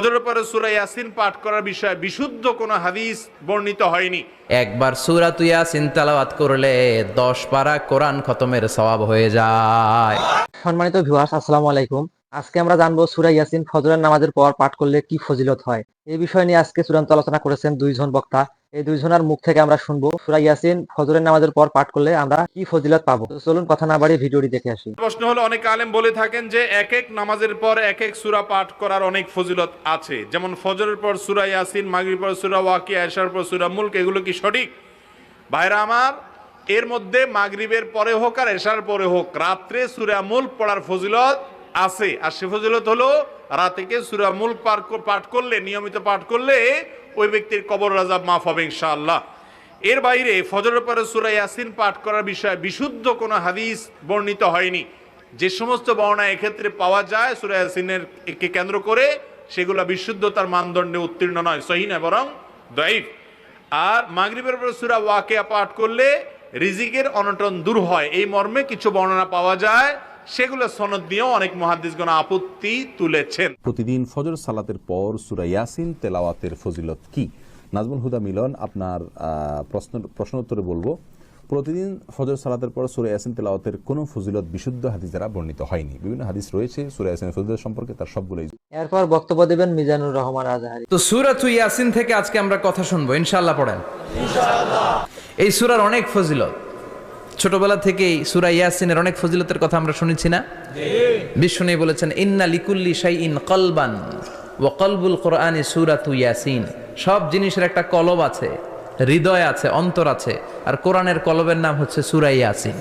ফজরের পরে সূরা ইয়াসিন পাঠ করার বিষয়ে বিশুদ্ধ কোনো হাদিস বর্ণিত হয়নি। একবার সূরা ইয়াসিন তেলাওয়াত করলে 10 পারা কোরআন খতমের সওয়াব হয়ে যায়। সম্মানিত ভিউয়ার্স, আসসালামু আলাইকুম। আজকে আমরা জানবো সূরা ইয়াসিন ফজরের নামাজের পর পাঠ করলে কি ফজিলত হয়। এই বিষয় নিয়ে আজকে চূড়ান্ত আলোচনা করেছেন দুইজন বক্তা। এই দুইজনের মুখ থেকে আমরা শুনবো সূরা ইয়াসিন ফজরের নামাজের পর পাঠ করলে আমরা কি ফজিলত পাবো। তো চলুন কথা না বাড়িয়ে ভিডিওটি দেখে আসি। প্রশ্ন হলো, অনেক আলেম বলে থাকেন যে এক এক নামাজের পর এক এক সূরা পাঠ করার অনেক ফজিলত আছে, যেমন ফজরের পর সূরা ইয়াসিন, মাগরিবের পর সূরা ওয়াকিয়া, এশার পর সূরা মুলক। এগুলো কি সঠিক? ভাইরা আমার, এর মধ্যে মাগরিবের পরে হোক আর এশার পরে হোক রাত্রে সূরা মুলক পড়ার ফজিলত আছে। আর সে ফজিলত হলো রাতে সূরা মুলক পাঠ করলে, নিয়মিত পাঠ করলে ওই ব্যক্তির কবর আযাব মাফ হবে ইনশাআল্লাহ। এর বাইরে ফজরের পরে সূরা ইয়াসিন পাঠ করার বিষয়ে বিশুদ্ধ কোনো হাদিস বর্ণিত হয়নি। যে সমস্ত বর্ণনা এক্ষেত্রে পাওয়া যায় সূরা ইয়াসিনের কে কেন্দ্র করে, সেগুলো বিশুদ্ধতার মানদণ্ডে উত্তীর্ণ নয়, সহিহ নয়, বরং দাঈফ। আর মাগরিবের পরে সূরা ওয়াকিয়া পাঠ করলে রিজিকের অনটন দূর হয়, এই মর্মে কিছু বর্ণনা পাওয়া যায়। সেগুলো সনদ দিয়েও অনেক মুহাদ্দিসগণ আপত্তি তুলেছেন। প্রতিদিন ফজর সালাতের পর সূরা ইয়াসিন তেলাওয়াতের ফজিলত কি? নাজমুল হুদা মিলন আপনার প্রশ্ন উত্তরে বলবো, প্রতিদিন ফজর সালাতের পর সূরা ইয়াসিন তেলাওয়াতের কোনো ফজিলত বিশুদ্ধ হাদিস দ্বারা বর্ণিত হয়নি। বিভিন্ন হাদিস রয়েছে সূরা ইয়াসিনের ফজিলত সম্পর্কে, তার সবগুলোই। এরপর বক্তব্য দেবেন মিজানুর রহমান আজহারী। তো সূরা ইয়াসিন থেকে আজকে আমরা কথা শুনবো, ইনশাআল্লাহ। পড়েন ইনশাআল্লাহ। এই সূরার অনেক ফজিলত, ছোটবেলা থেকেই সূরা ইয়াসিনের অনেক ফজিলতের কথা আমরা শুনেছি না? বিশ্বনবী বলেছেন, ইন্না লিকুল্লি শাইইন কলবান ওয়া কলবুল কোরআনি সূরাতু ইয়াসিন। সব জিনিসের একটা কলব আছে, হৃদয় আছে, অন্তর আছে, আর কোরআনের কলবের নাম হচ্ছে সূরা ইয়াসিন।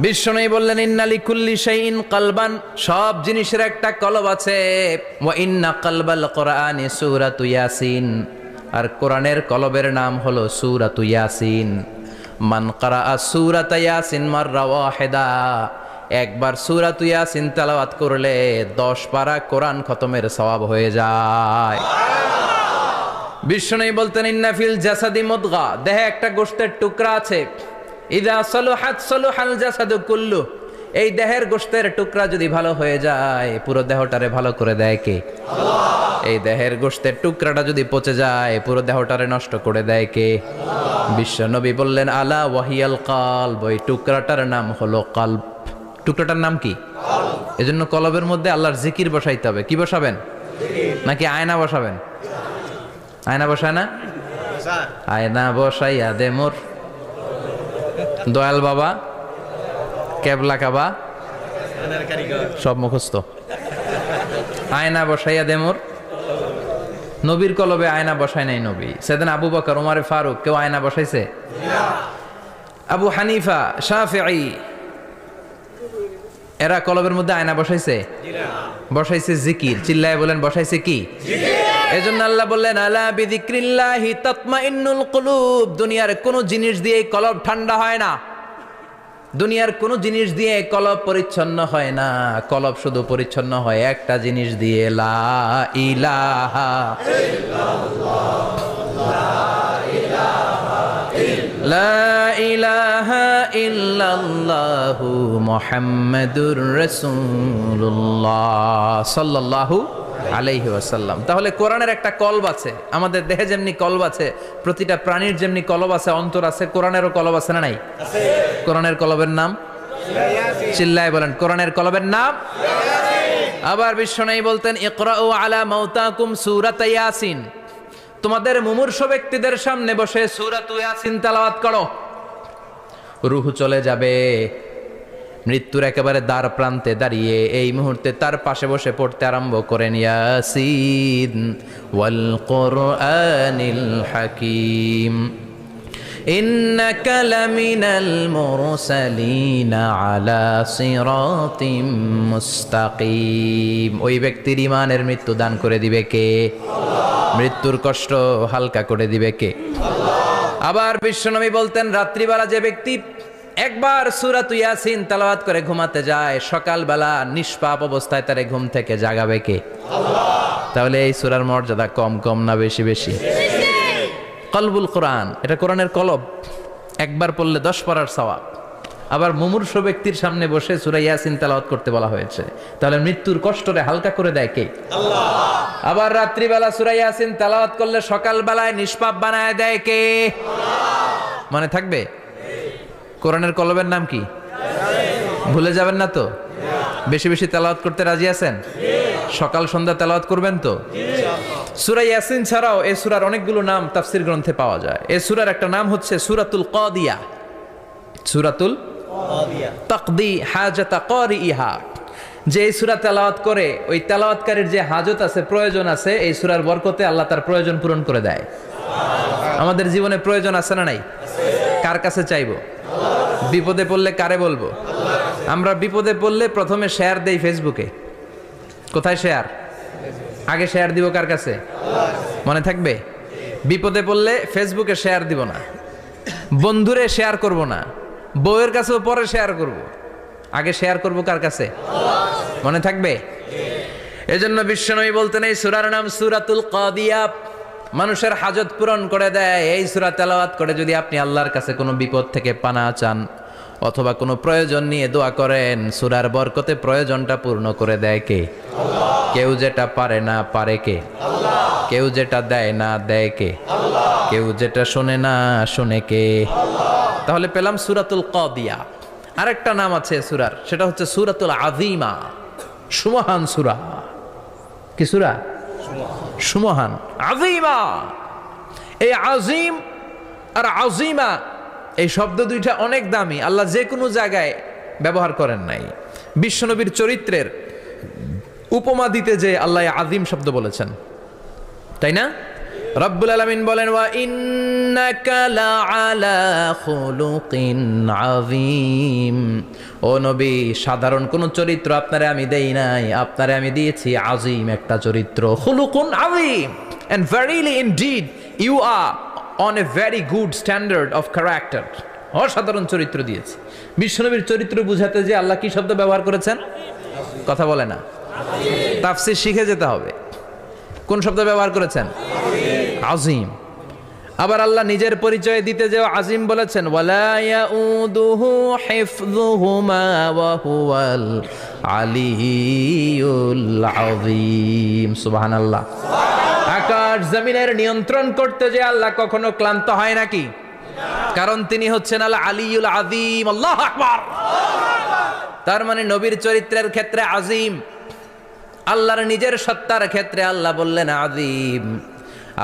বিশ্বনবী বললেন, ইন্না লিকুল্লি শাইইন কলবান, সব জিনিসের একটা কলব আছে। ওয়া ইন্না কলবাল কোরআনি সূরাতু ইয়াসিন, আর কোরআনের কলবের নাম হলো সূরাতু ইয়াসিন। মান ক্বারাআ সূরাতা ইয়াসিন মাররা ওয়াহিদা, একবার সূরাতু ইয়াসিন তেলাওয়াত করলে 10 পারা কোরআন খতমের সওয়াব হয়ে যায়। বিশ্বনবী বলতেন, ইন্না ফিল জাসাদি মুদগা, দেহে একটা গোশতের টুকরা আছে। ইযা সালুহাত সালুহাল জাসাদু কুল্লু, এই দেহের গোশতের টুকরা যদি ভালো হয়ে যায় পুরো দেহটারে ভালো করে দেয় কে? আল্লাহ। এই দেহের গোশতের টুকরাটা যদি পচে যায় পুরো দেহটারে নষ্ট করে দেয় কে? বিশ্বনবী বললেন, আলা ওয়াহিয়াল কলব, ওই টুকরাটার নাম হলো কলব। টুকরাটার নাম কি? কলব। এজন্য কলবের মধ্যে আল্লাহর জিকির বসাইতে হবে। কি বসাবেন? নাকি আয়না বসাবেন? আয়না বসায় না? আয়না বসাইয়া দে মোর দয়াল বাবা, কেবলা কাবা, সব মুখস্থ। আয়না বসাইয়া দে মোর। নবীর কলবে আয়না বসায় নাই নবী। সেদিন আবু বকর, ওমর ফারুক, কেউ আয়না বসাইছে? আবু হানিফা, শাফিঈ, এরা কলবের মধ্যে আয়না বসাইছে? বসাইছে জিকির। চিল্লায় বলেন, বসাইছে কি? এজন্য আল্লাহ বললেন, আলা বিযিক্রিল্লাহি তাতমাইন্নুল কুলুব। দুনিয়ার কোন জিনিস দিয়ে কলব ঠান্ডা হয় না, দুনিয়ার কোন জিনিস দিয়ে কলব পরিচ্ছন্ন হয় না। কলব শুধু পরিচ্ছন্ন হয় একটা জিনিস দিয়ে, লা ইলাহা ইল্লাল্লাহ, লা ইলাহা ইল্লাল্লাহু মুহাম্মাদুর রাসূলুল্লাহ সাল্লাল্লাহু আলাইহি ওয়াসাল্লাম। তাহলে কোরআনের একটা কলব আছে। আমাদের দেহে যেমনি কলব আছে, প্রতিটা প্রাণীর যেমনি কলব আছে, অন্তর আছে, কোরআনেরও কলব আছে না নাই? আছে। কোরআনের কলবের নাম? চিল্লায় বলেন, কোরআনের কলবের নাম? আবার বিশ্বনবী বলতেন, ইকরাউ আলা মাউতাকুম সূরাত ইয়াসিন, তোমাদের মুমূর্ষু ব্যক্তিদের সামনে বসে সূরাত ইয়াসিন তেলাওয়াত করো। রূহ চলে যাবে, মৃত্যুর একেবারে দ্বার প্রান্তে দাঁড়িয়ে এই মুহূর্তে তার পাশে বসে পড়তে আরম্ভ করেন, ইয়াসিন ওয়াল কুরআনিল হাকীম ইন্নাকা লামিনাল মুরসালিনা আলা সিরাতিম মুস্তাকিম। ওই ব্যক্তির ঈমানের মৃত্যু দান করে দিবে কে? আল্লাহ। মৃত্যুর কষ্ট হালকা করে দিবে কে? আল্লাহ। আবার বিশ্বনবী বলতেন, রাত্রিবেলা যে ব্যক্তি একবার সূরাত ইয়াসিন তেলাওয়াত করে ঘুমাতে যায়, সকালবেলা নিষ্পাপ অবস্থায় তারে ঘুম থেকে জাগাবে কে? আল্লাহ। তাহলে এই সূরার মর্যাদা কম কম না বেশি বেশি? কলবুল কোরআন, এটা কোরআনের কলব। একবার পড়লে 10 পারার সওয়াব। আবার মুমূর্ষ ব্যক্তির সামনে বসে সূরা ইয়াসিন তেলাওয়াত করতে বলা হয়েছে, তাহলে মৃত্যুর কষ্টরে হালকা করে দেয় কে? আল্লাহ। আবার রাত্রিবেলা সূরা ইয়াসিন তেলাওয়াত করলে সকালবেলায় নিষ্পাপ বানায় দেয় কে? আল্লাহ। মনে থাকবে? কোরআনের কলবের নাম কি? ভুলে যাবেন না তো? বেশি বেশি তেলাওয়াত করতে রাজি আছেন? সকাল সন্ধ্যা তেলাওয়াত করবেন তো? সূরা ইয়াসিন ছাড়াও এই সূরার অনেকগুলো নাম তাফসীর গ্রন্থে পাওয়া যায়। এই সূরার একটা নাম হচ্ছে সূরাতুল কাদিয়া। সূরাতুল কাদিয়া, তাকদি হাজাতা কারিইহা। যে এই সূরা তেলাওয়াত করে ওই তেলাওয়াতকারীর যে হাজত আছে, প্রয়োজন আছে, এই সূরার বরকতে আল্লাহ তার প্রয়োজন পূরণ করে দেয়। আমাদের জীবনে প্রয়োজন আছে না নাই? কার কাছে চাইবো? বিপদে পড়লে কারে বলবো? আমরা বিপদে পড়লে প্রথমে শেয়ার দেই ফেসবুকে। কোথায় শেয়ার? আগে শেয়ার দিব কার কাছে? মনে থাকবে? বিপদে পড়লে ফেসবুকে শেয়ার দিব না, বন্ধুরে শেয়ার করব না, বউয়ের কাছেও পরে শেয়ার করব, আগে শেয়ার করব কার কাছে? মনে থাকবে? এজন্য বিশ্বনবী বলতেন এই সূরার নাম সূরাতুল কাদিয়া, মানুষের হাজত পূরণ করে দেয়। এই সূরা তেলাওয়াত করে যদি আপনি আল্লাহর কাছে কোনো বিপদ থেকে পানা চান অথবা কোনো প্রয়োজন নিয়ে দোয়া করেন, সূরার বরকতে প্রয়োজনটা পূর্ণ করে দেয় কে? আল্লাহ। কেউ যেটা পারে না পারে কে? আল্লাহ। কেউ যেটা দেয় না দেয় কে? আল্লাহ। কেউ যেটা শোনে না শোনে কে? আল্লাহ। তাহলে পেলাম সূরাতুল কাদিয়া। আরেকটা নাম আছে সূরার, সেটা হচ্ছে সূরাতুল আযীমা, সুমহান সূরা। কি সূরা? সুমহান, আযীমা। এই আযীম আর আযীমা এই শব্দ দুইটা অনেক দামি, আল্লাহ যে কোনো জায়গায় ব্যবহার করেন নাই। বিশ্বনবীর চরিত্রের উপমা দিতে যে আল্লাহ আযীম শব্দ বলেছেন, তাই না? রব্বুল আলামিন বলেন ওয়া ইন্নাকা লাআলা খুলুকিন আযীম। ও নবী, সাধারণ কোন চরিত্র আপনারে আমি দেই নাই, আপনারে আমি দিয়েছি আযীম একটা চরিত্র, খুলুকুন আযীম। And verily indeed you are on a very good standard of character. অসাধারণ চরিত্র দিয়েছি। বিশ্বনবীর চরিত্র বুঝাতে যে আল্লাহ কি শব্দ ব্যবহার করেছেন? কথা বলে না, তাফসীর শিখে যেতে হবে। কোন শব্দ ব্যবহার করেছেন? আযীম। আবার আল্লাহ নিজের পরিচয় দিতে যে আযীম বলেছেন, ওয়ালা ইয়াউদুহু হিফযুহুমা ওয়া হুয়াল আলিয়্যুল আযীম। সুবহানাল্লাহ। আকাশ জমিনের নিয়ন্ত্রণ করতে যে আল্লাহ কখনো ক্লান্ত হয় নাকি? কারণ তিনি হচ্ছেন আল আলিয়্যুল আযীম। আল্লাহু আকবার। তার মানে নবীর চরিত্রের ক্ষেত্রে আযীম, আল্লাহর নিজের সত্তার ক্ষেত্রে আল্লাহ বললেন আযীম।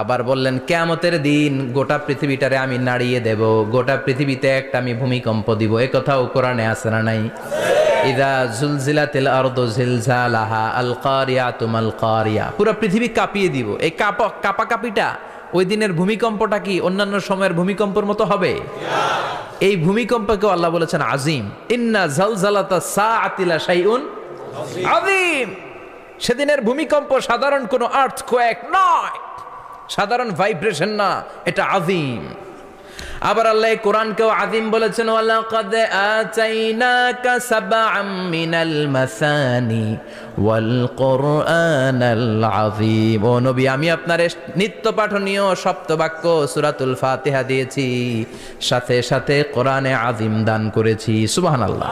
আবার বললেন কিয়ামতের দিন গোটা পৃথিবীটারে আমি নাড়িয়ে দেব, গোটা পৃথিবীতে একটা আমি ভূমিকম্প দিব। এই কথাও কোরআনে আছে না নাই? ইযা জুলজিলাতিল আরদু জিলজালাহা আল কারিয়াতু মাল কারিয়া। পুরো পৃথিবী কাঁপিয়ে দিব। এই কাঁপাকাঁপিটা ওই দিনের ভূমিকম্পটা কি অন্যান্য সময়ের ভূমিকম্পের মতো হবে? এই ভূমিকম্পকে আল্লাহ বলেছেন আযীম। ইন্না জালজালাতাস সাআতি লা শাইউন আযীম। সেদিনের ভূমিকম্প সাধারণ কোনো আর্থকোয়েক নয়, সাধারণ ভাইব্রেশন না, এটা আযীম। আবার আল্লাহ কোরআনকেও আযীম বলেছেন, ওয়ালাকাদ আতাইনাকা সাবআম মিনাল মাসানি ওয়াল কুরআনাল আযীম। ও নবী, আমি আপনারে নিত্য পাঠনীয় সপ্তবাক্য সূরাতুল ফাতিহা দিয়েছি, সাথে সাথে কোরআনে আযীম দান করেছি। সুবহানাল্লাহ।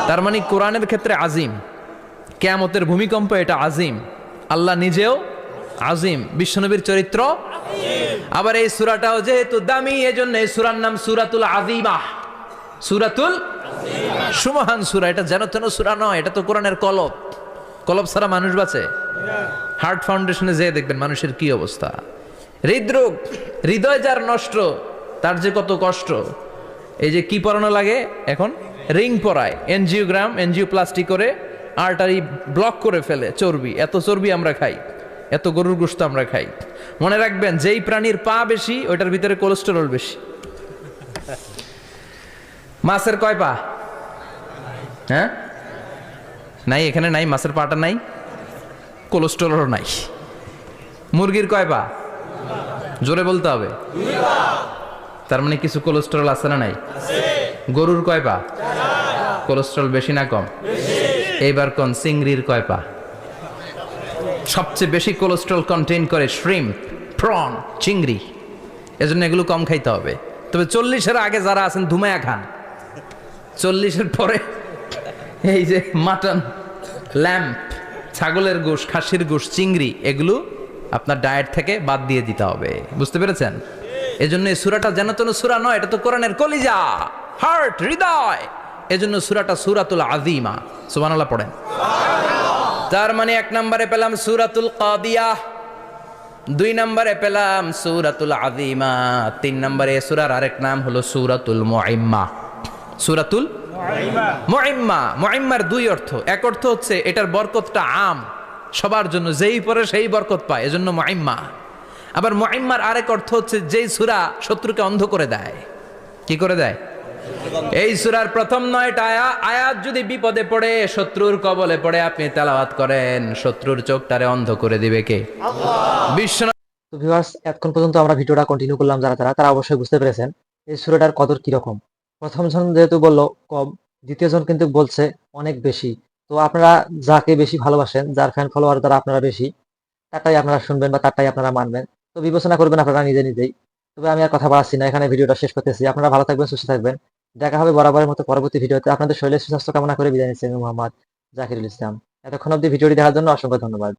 তার মানে কোরআনের ক্ষেত্রে আযীম, কিয়ামতের ভূমিকম্প এটা আযীম, আল্লাহ নিজেও আযীম, বিশ্বনবীর চরিত্র আযীম। আবার এই সূরাটাও যেহেতু দামি, এজন্য এই সূরার নাম সূরাতুল আযীমা, সূরাতুল আযীমা, সুমহান সূরা। এটা যেন তেন সূরা নয়, এটা তো কোরআনের কলব। কলব ছাড়া মানুষ বাঁচে? হার্ট ফাউন্ডেশনে যেয়ে দেখবেন মানুষের কি অবস্থা। হৃদরোগ, হৃদয় যার নষ্ট, তার যে কত কষ্ট। এই যে কি পরানো লাগে এখন? রিং পরায়, এনজিওগ্রাম, এনজিওপ্লাস্টি করে আর্টারি ব্লক করে ফেলে। চর্বি, এত চর্বি আমরা খাই, এত গরুর গোশত আমরা খাই। মনে রাখবেন, যেই প্রাণীর পা বেশি ওইটার ভিতরে কোলেস্টেরল বেশি। মাছের কয় পা? হ্যাঁ, নাই, এখানে নাই, মাছের পাটা নাই, কোলেস্টেরল নাই। মুরগির কয় পা? জোরে বলতে হবে। তার মানে কিছু কোলেস্টেরল আছে না নাই? গরুর কয় পা? কোলেস্টেরল বেশি না কম? এইবার কোন চিংড়ির কয় পা? সবচেয়ে বেশি কোলেস্টেরল কন্টেইন করে শ্রিম্প, প্রন, চিংড়ি। এজন্য এগুলো কম খাইতে হবে। তবে 40-এর আগে যারা আছেন ধুমায়া খান, 40-এর পরে এই যে মাটন, ল্যাম্প, ছাগলের গোশ, খাসির গোশ, চিংড়ি, এগুলো আপনার ডায়েট থেকে বাদ দিয়ে দিতে হবে। বুঝতে পেরেছেন? এজন্য এই সূরাটা যেন তেন সূরা নয়, এটা তো কোরআনের কলিজা, হার্ট, হৃদয়। এজন্য সূরাটা সূরাতুল আযীমা। সুবহানাল্লাহ পড়েন। তার মানে 1 নম্বরে পেলাম সূরাতুল কাদিয়াহ, 2 নম্বরে পেলাম সূরাতুল আযীমা, 3 নম্বরে সূরার আরেক নাম হলো সূরাতুল মুইম্মা। সূরাতুল মুইম্মা। মুইম্মার 2 অর্থ। এক অর্থ হচ্ছে এটার বরকতটা আম, সবার জন্য, যেই পড়ে সেই বরকত পায়, এজন্য মুইম্মা। আবার মুইম্মার আরেক অর্থ হচ্ছে যেই সূরা শত্রুকে অন্ধ করে দেয়। কি করে দেয়? এই সূরার প্রথম 9টা আয়াত যদি বিপদে পড়ে, শত্রুর কবলে পড়ে আপনি তেলাওয়াত করেন, শত্রুর চোখটারে অন্ধ করে দিবে কে? আল্লাহ। বিশ্ব তো ভিউয়ার্স, এতক্ষণ পর্যন্ত আমরা ভিডিওটা কন্টিনিউ করলাম, তারা অবশ্যই বুঝতে পেরেছেন এই সূরাটার কদর কিরকম। প্রথম জন যেহেতু বললো কম, দ্বিতীয় জন কিন্তু বলছে অনেক বেশি। তো আপনারা যাকে বেশি ভালোবাসেন, যার ফ্যান ফলোয়ার দ্বারা আপনারা বেশি, তারটাই আপনারা শুনবেন বা তারটাই আপনারা মানবেন। তো বিবেচনা করবেন আপনারা নিজেই। তবে আমি আর কথা বাড়াচ্ছি না, এখানে ভিডিওটা শেষ করতেছি। আপনারা ভালো থাকবেন, সুস্থ থাকবেন। দেখা হবে বরাবরের মতো পরবর্তী ভিডিওতে। আপনাদের শরীরের সুস্বাস্থ্য কামনা করে বিদায় নিচ্ছি আমি মোহাম্মদ জাকিরুল ইসলাম। এতক্ষণ অবধি ভিডিওটি দেখার জন্য অসংখ্য ধন্যবাদ।